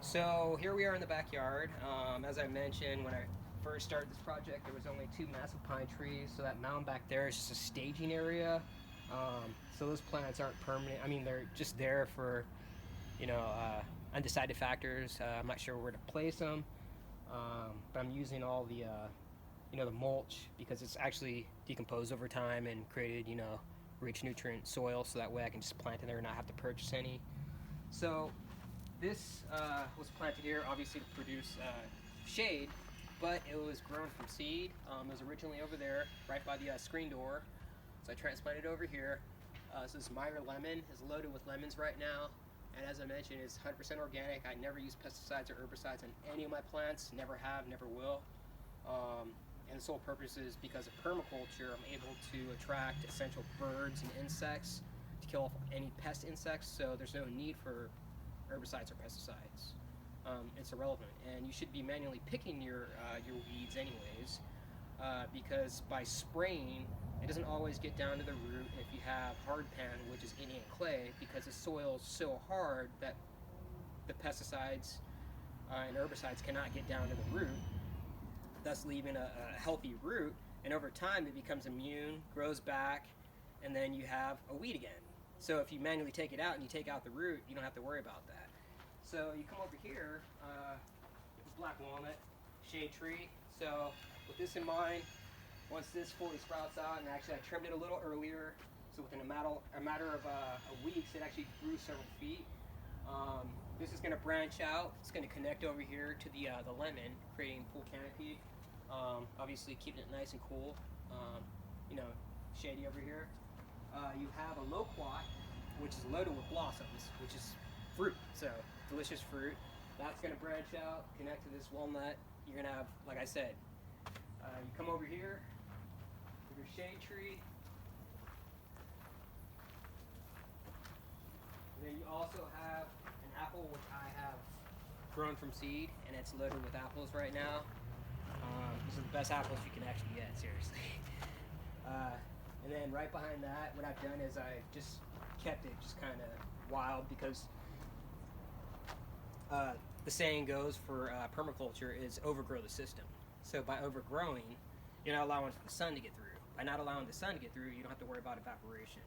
So here we are in the backyard. As I mentioned, when I first started this project, there was only two massive pine trees. So that mound back there is just a staging area. So those plants aren't permanent. I mean, they're just there for you know undecided factors. I'm not sure where to place them, but I'm using all the the mulch because it's actually decomposed over time and created rich nutrient soil. So that way I can just plant it there and not have to purchase any. So this was planted here, obviously to produce shade, but it was grown from seed. It was originally over there, right by the screen door. So I transplanted over here. So this Meyer lemon is loaded with lemons right now. And as I mentioned, it's 100% organic. I never use pesticides or herbicides on any of my plants. Never have, never will. And the sole purpose is because of permaculture, I'm able to attract essential birds and insects to kill off any pest insects. So there's no need for herbicides or pesticides. It's irrelevant, and you should be manually picking your weeds anyways, because by spraying, it doesn't always get down to the root. If you have hard pan, which is Indian clay, because the soil is so hard that the pesticides and herbicides cannot get down to the root, thus leaving a healthy root. And over time, it becomes immune, grows back, and then you have a weed again. So if you manually take it out and you take out the root, you don't have to worry about that. So you come over here, black walnut, shade tree. So with this in mind, once this fully sprouts out, and actually I trimmed it a little earlier, so within a matter of weeks, it actually grew several feet. This is going to branch out. It's going to connect over here to the lemon, creating full canopy. Obviously keeping it nice and cool. Shady over here. You have a loquat, which is loaded with blossoms, which is fruit, so delicious fruit. That's going to branch out, connect to this walnut. You're going to have, like I said, you come over here with your shade tree. And then you also have an apple, which I have grown from seed, and it's loaded with apples right now. These are the best apples you can actually get, seriously. And then right behind that, what I've done is I just kept it just kind of wild, because the saying goes for permaculture is overgrow the system. So by overgrowing, you're not allowing the sun to get through. By not allowing the sun to get through, you don't have to worry about evaporation.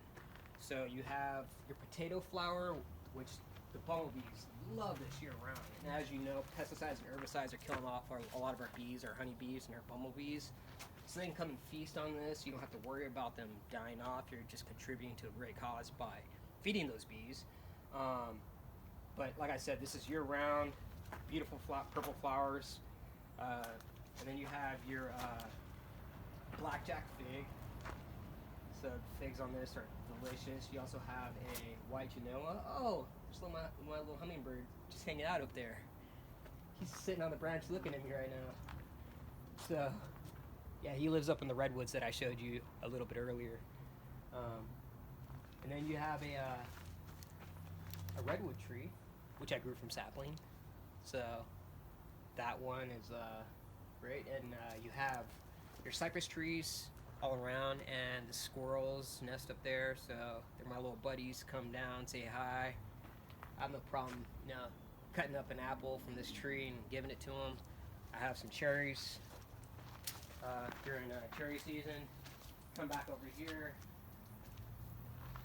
So you have your potato flower, which the bumblebees love this year round. And as you know, pesticides and herbicides are killing off a lot of our bees, our honeybees and our bumblebees. So they can come and feast on this. You don't have to worry about them dying off. You're just contributing to a great cause by feeding those bees. But like I said, this is year-round, beautiful purple flowers. And then you have your blackjack fig. So the figs on this are delicious. You also have a white genoa. Oh, there's my little hummingbird just hanging out up there. He's sitting on the branch looking at me right now. So, yeah, he lives up in the redwoods that I showed you a little bit earlier. And then you have a redwood tree, which I grew from sapling. So that one is great. And you have your cypress trees all around, and the squirrels nest up there. So they're my little buddies. Come down, say hi. I have no problem, cutting up an apple from this tree and giving it to them. I have some cherries during cherry season. Come back over here.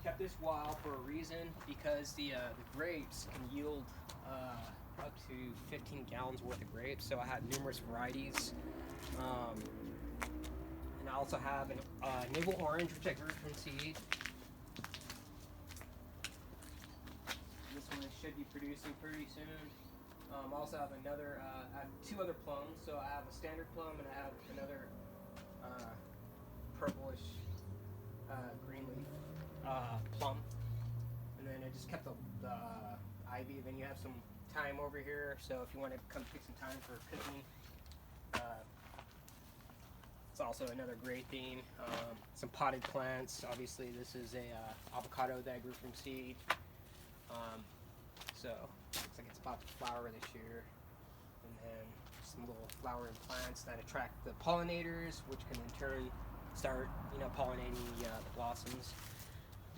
Kept this wild for a reason, because the grapes can yield up to 15 gallons worth of grapes. So I have numerous varieties. And I also have a navel orange, which I grew from seed. This one should be producing pretty soon. I also have I have two other plums. So I have a standard plum and I have another purplish green leaf plum. And then I just kept the ivy. Then you have some thyme over here. So if you want to come take some time for cooking, it's also another great theme. Some potted plants. Obviously, this is a avocado that I grew from seed. So looks like it's about to flower this year. And then some little flowering plants that attract the pollinators, which can in turn start, pollinating the blossoms.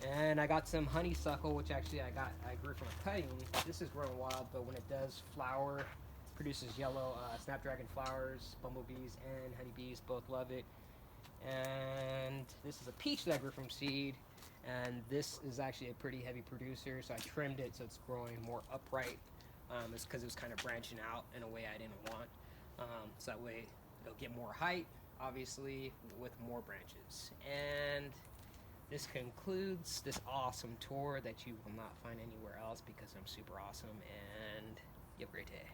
And I got some honeysuckle, which actually I grew from a cutting. This is growing wild, but when it does flower, produces yellow snapdragon flowers. Bumblebees and honeybees both love it. And this is a peach that I grew from seed. And this is actually a pretty heavy producer, so I trimmed it so it's growing more upright. It's because it was kind of branching out in a way I didn't want. So that way it'll get more height, obviously, with more branches. And this concludes this awesome tour that you will not find anywhere else because I'm super awesome, and you have a great day.